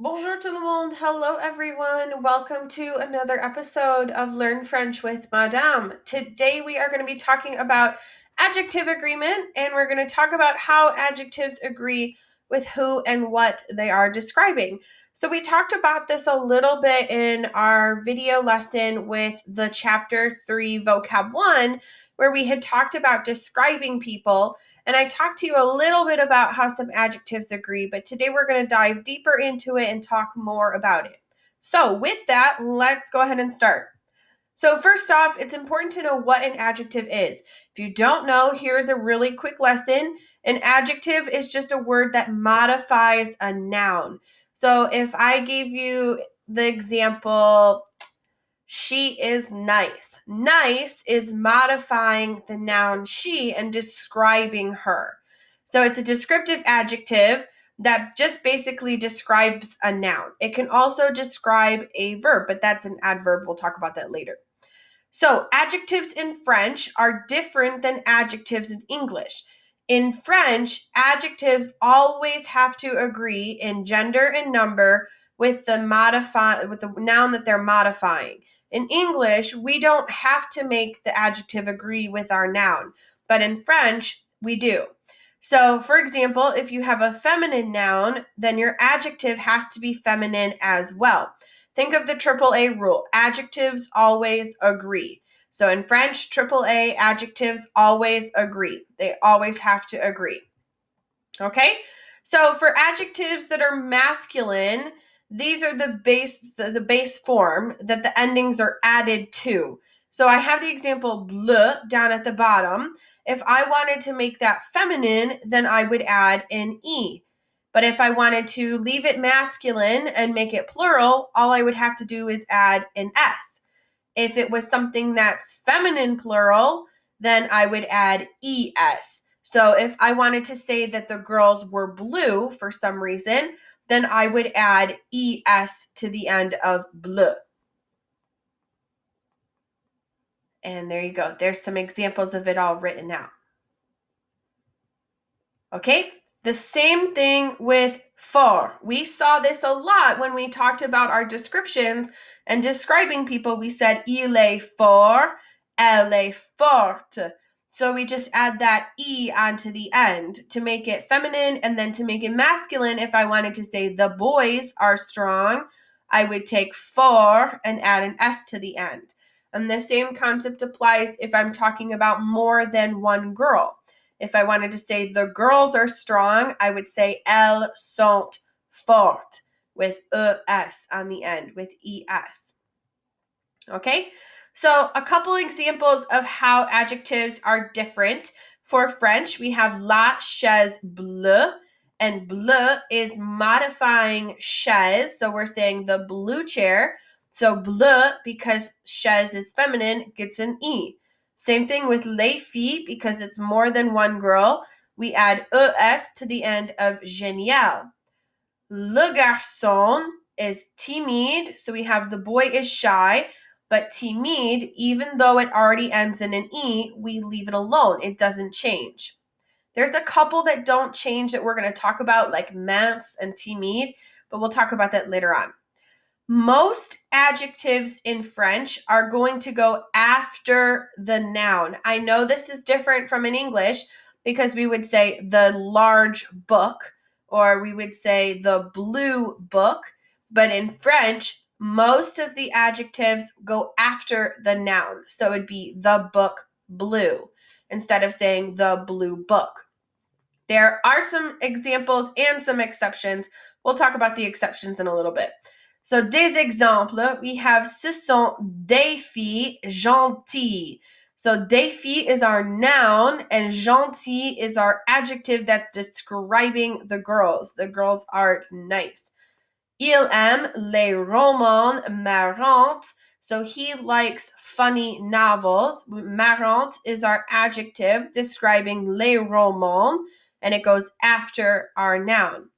Bonjour tout le monde. Hello everyone. Welcome to another episode of Learn French with Madame. Today we are going to be talking about adjective agreement, and we're going to talk about how adjectives agree with who and what they are describing. So we talked about this a little bit in our video lesson with the chapter 3 vocab 1, where we had talked about describing people. And I talked to you a little bit about how some adjectives agree, but today we're going to dive deeper into it and talk more about it. So with that, let's go ahead and start. So first off, it's important to know what an adjective is. If you don't know, here's a really quick lesson. An adjective is just a word that modifies a noun. So if I gave you the example, she is nice. Nice is modifying the noun she and describing her. So it's a descriptive adjective that just basically describes a noun. It can also describe a verb, but that's an adverb. We'll talk about that later. So adjectives in French are different than adjectives in English. In French, adjectives always have to agree in gender and number with the noun that they're modifying. In English, we don't have to make the adjective agree with our noun, but in French, we do. So, for example, if you have a feminine noun, then your adjective has to be feminine as well. Think of the AAA rule. Adjectives always agree. So in French, AAA adjectives always agree. They always have to agree. Okay? So for adjectives that are masculine, these are the base form that the endings are added to. So I have the example bleu down at the bottom. If I wanted to make that feminine, then I would add an E. But if I wanted to leave it masculine and make it plural, all I would have to do is add an S. If it was something that's feminine plural, then I would add ES. So if I wanted to say that the girls were blue for some reason, then I would add ES to the end of bleu. And there you go. There's some examples of it all written out. Okay? The same thing with for. We saw this a lot when we talked about our descriptions and describing people. We said il est fort, elle est forte. So we just add that E onto the end to make it feminine, and then to make it masculine, if I wanted to say the boys are strong, I would take for and add an S to the end. And the same concept applies if I'm talking about more than one girl. If I wanted to say the girls are strong, I would say elles sont fortes with ES on the end, with ES. Okay? So a couple examples of how adjectives are different. For French, we have la chaise bleue, and bleu is modifying chaise. So we're saying the blue chair. So bleu, because chaise is feminine, gets an E. Same thing with les filles, because it's more than one girl. We add ES to the end of génial. Le garçon is timide, so we have the boy is shy, but timide, even though it already ends in an E, we leave it alone. It doesn't change. There's a couple that don't change that we're going to talk about, like mince and timide, but we'll talk about that later on. Most adjectives in French are going to go after the noun. I know this is different from in English because we would say the large book, or we would say the blue book. But in French, most of the adjectives go after the noun. So it'd be the book blue instead of saying the blue book. There are some examples and some exceptions. We'll talk about the exceptions in a little bit. So, des exemples, we have ce sont des filles gentilles. So, des filles is our noun, and gentil is our adjective that's describing the girls. The girls are nice. Il aime les romans marrantes. So, he likes funny novels. Marrant is our adjective describing les romans, and it goes after our noun.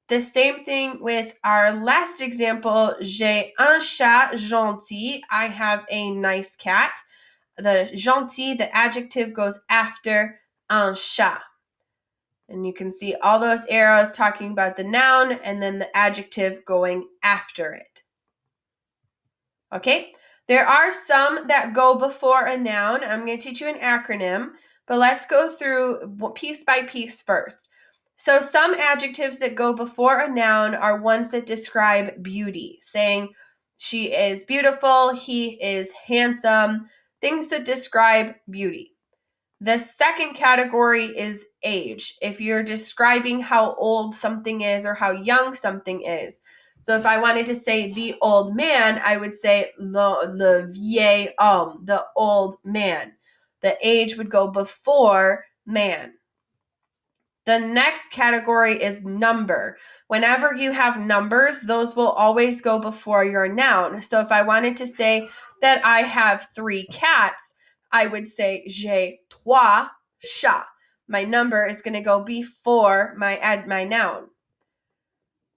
The same thing with our last example, j'ai un chat gentil. I have a nice cat. The gentil, the adjective, goes after un chat. And you can see all those arrows talking about the noun and then the adjective going after it. Okay, there are some that go before a noun. I'm going to teach you an acronym, but let's go through piece by piece first. So some adjectives that go before a noun are ones that describe beauty, saying she is beautiful, he is handsome, things that describe beauty. The second category is age. If you're describing how old something is or how young something is. So if I wanted to say the old man, I would say le vieil homme, the old man. The age would go before man. The next category is number. Whenever you have numbers, those will always go before your noun. So if I wanted to say that I have 3 cats, I would say j'ai 3 chats. My number is going to go before my noun.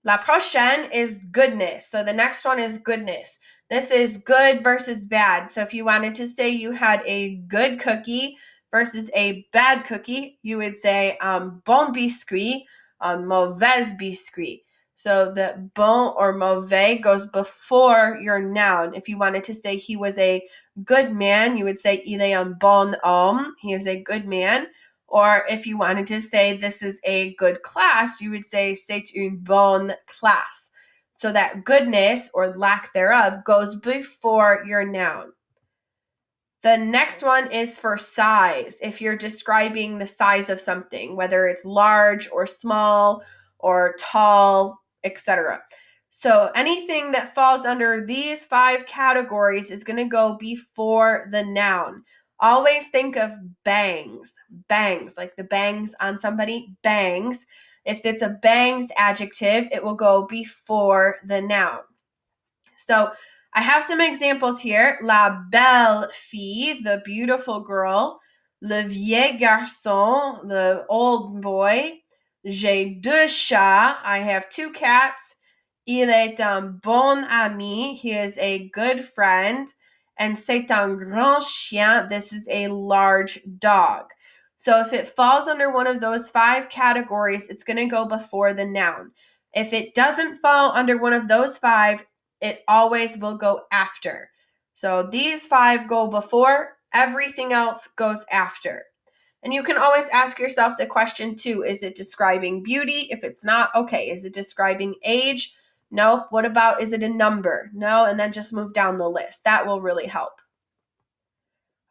La prochaine is goodness. So the next one is goodness. This is good versus bad. So if you wanted to say you had a good cookie versus a bad cookie, you would say bon biscuit, mauvaise biscuit. So the bon or mauvais goes before your noun. If you wanted to say he was a good man, you would say il est un bon homme. He is a good man. Or if you wanted to say this is a good class, you would say c'est une bonne classe. So that goodness or lack thereof goes before your noun. The next one is for size. If you're describing the size of something, whether it's large or small or tall, etc. So anything that falls under these 5 categories is going to go before the noun. Always think of bangs, like the bangs on somebody, bangs. If it's a bangs adjective, it will go before the noun. So I have some examples here. La belle fille, the beautiful girl. Le vieux garçon, the old boy. J'ai 2 chats, I have 2 cats. Il est un bon ami, he is a good friend. And c'est un grand chien, this is a large dog. So if it falls under one of those 5 categories, it's going to go before the noun. If it doesn't fall under one of those 5, it always will go after. So these 5 go before, everything else goes after. And you can always ask yourself the question too, is it describing beauty? If it's not, okay. Is it describing age? No. What about, is it a number? No. And then just move down the list. That will really help.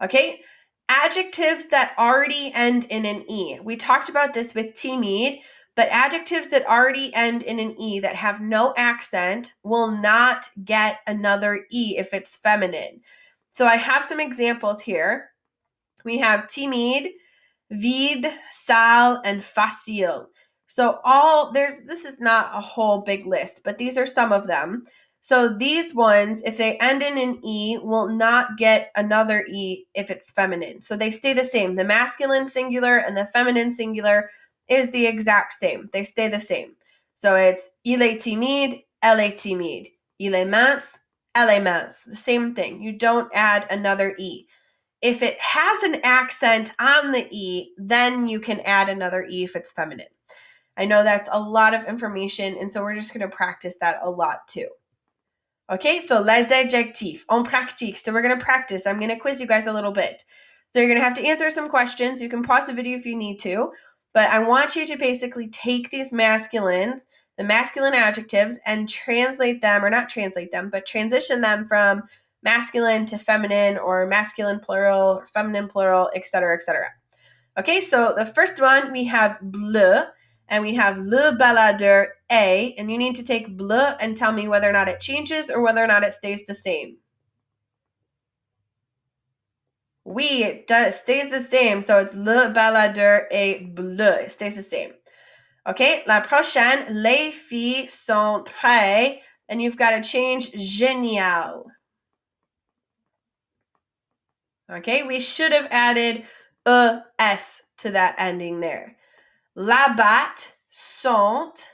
Okay. Adjectives that already end in an E. We talked about this with timide, but adjectives that already end in an E that have no accent will not get another E if it's feminine. So I have some examples here. We have timide, vide, sale, and facile. So this is not a whole big list, but these are some of them. So these ones, if they end in an E, will not get another E if it's feminine. So they stay the same. The masculine singular and the feminine singular is the exact same. They stay the same. So it's il est timide, elle est timide. Il est mince, elle est mince. The same thing. You don't add another E. If it has an accent on the E, then you can add another E if it's feminine. I know that's a lot of information, and so we're just going to practice that a lot too. Okay, so les adjectifs, on pratique. So we're going to practice. I'm going to quiz you guys a little bit. So you're going to have to answer some questions. You can pause the video if you need to, but I want you to basically take these masculines, the masculine adjectives, and translate them, or not translate them, but transition them from masculine to feminine, or masculine plural, or feminine plural, etc., etc. Okay, so the first one, we have bleu, and we have le baladeur a, and you need to take bleu and tell me whether or not it changes or whether or not it stays the same. Oui, it stays the same, so it's le baladeur et bleu. It stays the same. Okay, la prochaine, les filles sont très, and you've got to change génial. Okay, we should have added es to that ending there. Là-bas sont,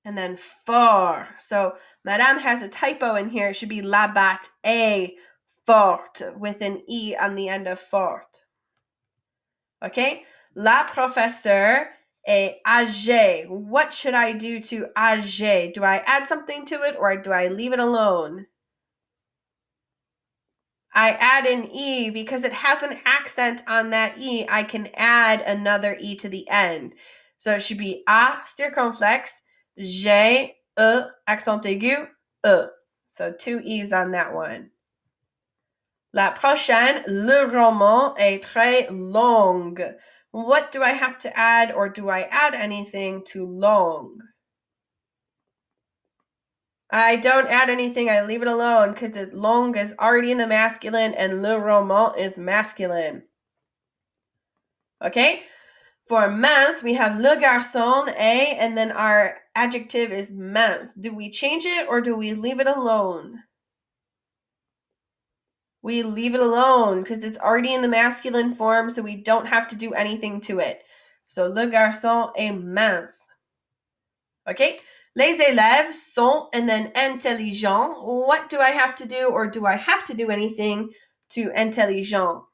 and then fort. So Madame has a typo in here. It should be là-bas est fort with an E on the end of fort. Okay, La professeure est âgée. What should I do to âgée? Do I add something to it or do I leave it alone? I add an E because it has an accent on that E. I can add another E to the end. So it should be A circonflexe, G, E, accent aigu, E. So 2 E's on that one. La prochaine, le roman est très long. What do I have to add or do I add anything to long? I don't add anything. I leave it alone because long is already in the masculine and le roman is masculine. Okay? For mince, we have le garçon, a, and then our adjective is mince. Do we change it or do we leave it alone? We leave it alone because it's already in the masculine form, so we don't have to do anything to it. So, le garçon est mince. Okay? Les élèves sont, and then intelligent. What do I have to do or do I have to do anything to intelligent?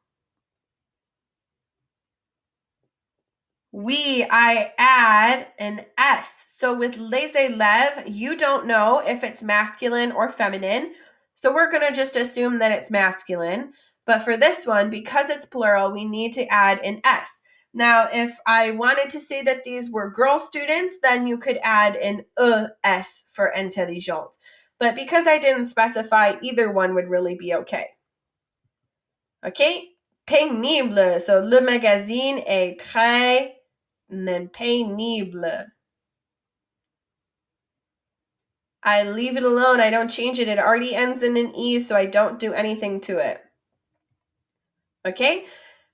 I add an S. So with les élèves, you don't know if it's masculine or feminine. So we're going to just assume that it's masculine. But for this one, because it's plural, we need to add an S. Now, if I wanted to say that these were girl students, then you could add an ES for intelligent. But because I didn't specify, either one would really be okay. Okay? Pénible. So le magazine est très and then pénible. I leave it alone. I don't change it. It already ends in an E, so I don't do anything to it. Okay?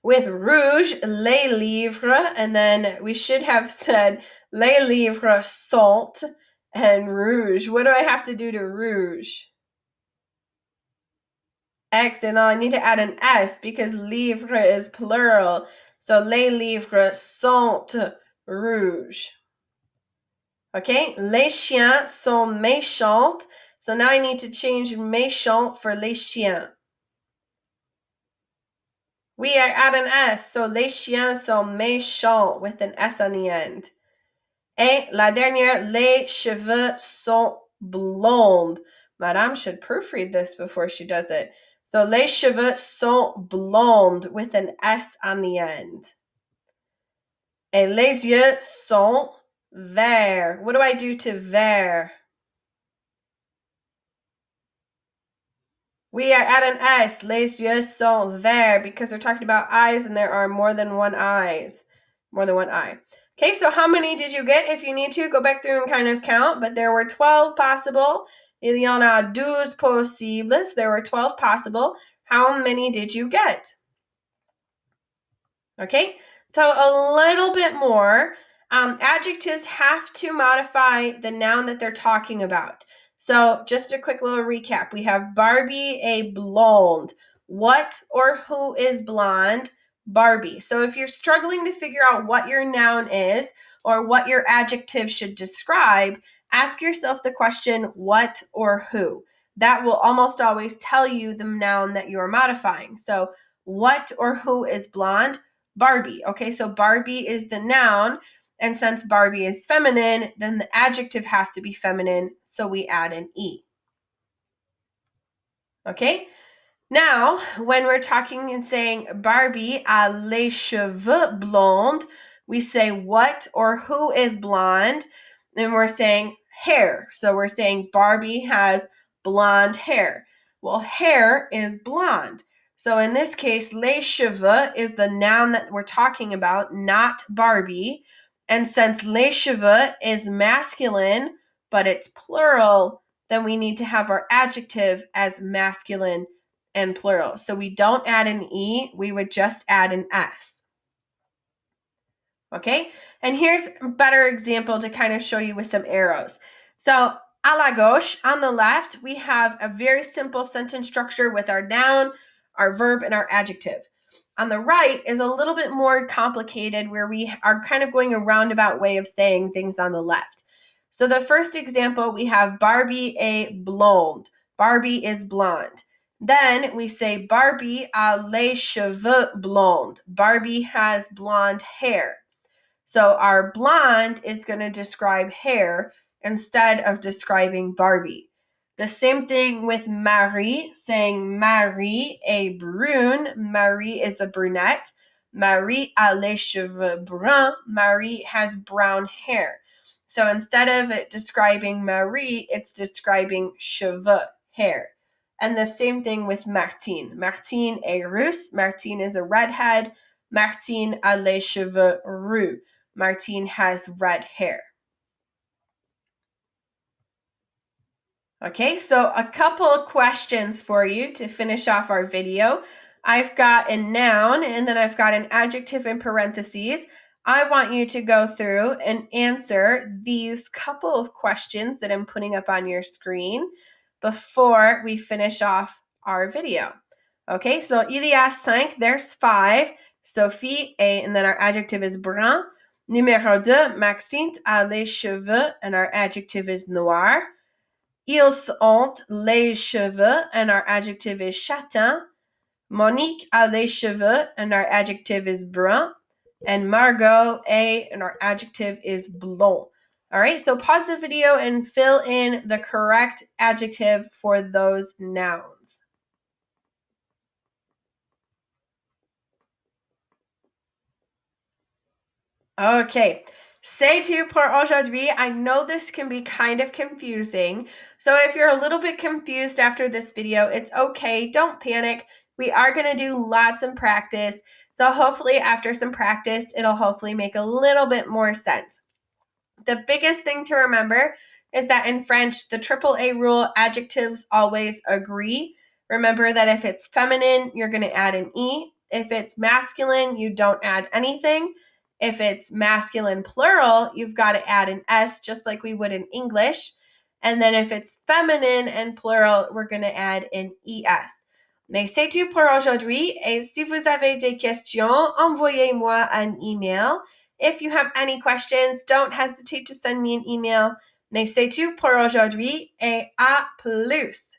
With rouge, les livres, and then we should have said les livres sont and rouge. What do I have to do to rouge? Excellent. I need to add an S because livre is plural. So les livres sont rouges. Okay, les chiens sont méchants. So now I need to change méchant for les chiens. We are at an S, so les chiens sont méchants with an S on the end. Et la dernière, les cheveux sont blondes. Madame should proofread this before she does it. So les cheveux sont blondes with an S on the end. Et les yeux sont verts. What do I do to vert? We are at an S. Les yeux sont verts because they're talking about eyes and there are more than one eye. Okay, so how many did you get? If you need to, go back through and kind of count, but there were 12 possible. Il y en a 12 possibles. There were 12 possible. How many did you get? Okay, so a little bit more. Adjectives have to modify the noun that they're talking about. So just a quick little recap. We have Barbie, a blonde. What or who is blonde? Barbie. So if you're struggling to figure out what your noun is or what your adjective should describe, ask yourself the question, what or who? That will almost always tell you the noun that you are modifying. So what or who is blonde? Barbie. Okay, so Barbie is the noun. And since Barbie is feminine, then the adjective has to be feminine. So we add an E. Okay, now when we're talking and saying Barbie a les cheveux blondes, we say what or who is blonde. And we're saying hair. So we're saying Barbie has blonde hair. Well, hair is blonde. So in this case, les cheveux is the noun that we're talking about, not Barbie. And since les cheveux is masculine, but it's plural, then we need to have our adjective as masculine and plural. So we don't add an E, we would just add an S. Okay, and here's a better example to kind of show you with some arrows. So à la gauche, on the left, we have a very simple sentence structure with our noun, our verb, and our adjective. On the right is a little bit more complicated where we are kind of going a roundabout way of saying things on the left. So the first example, we have Barbie a blonde. Barbie is blonde. Then we say Barbie a les cheveux blondes. Barbie has blonde hair. So our blonde is going to describe hair instead of describing Barbie. The same thing with Marie, saying Marie est brune. Marie is a brunette. Marie a les cheveux bruns. Marie has brown hair. So instead of it describing Marie, it's describing cheveux, hair. And the same thing with Martine. Martine est rousse. Martine is a redhead. Martine a les cheveux roux. Martine has red hair. Okay, so a couple of questions for you to finish off our video. I've got a noun and then I've got an adjective in parentheses. I want you to go through and answer these couple of questions that I'm putting up on your screen before we finish off our video. Okay, so il y a cinq, there's five. Sophie, and then our adjective is brun. Numéro 2, Maxime a les cheveux, and our adjective is noir. Ils ont les cheveux, and our adjective is châtain. Monique a les cheveux, and our adjective is brun. And Margot and our adjective is blond. All right, so pause the video and fill in the correct adjective for those nouns. Okay, c'est tout pour aujourd'hui. I know this can be kind of confusing. So if you're a little bit confused after this video, it's okay. Don't panic. We are going to do lots of practice. So hopefully after some practice, it'll hopefully make a little bit more sense. The biggest thing to remember is that in French, the AAA rule, adjectives always agree. Remember that if it's feminine, you're going to add an E. If it's masculine, you don't add anything. If it's masculine plural, you've got to add an S just like we would in English. And then if it's feminine and plural, we're going to add an ES. Mais c'est tout pour aujourd'hui. Et si vous avez des questions, envoyez-moi un email. If you have any questions, don't hesitate to send me an email. Mais c'est tout pour aujourd'hui et à plus.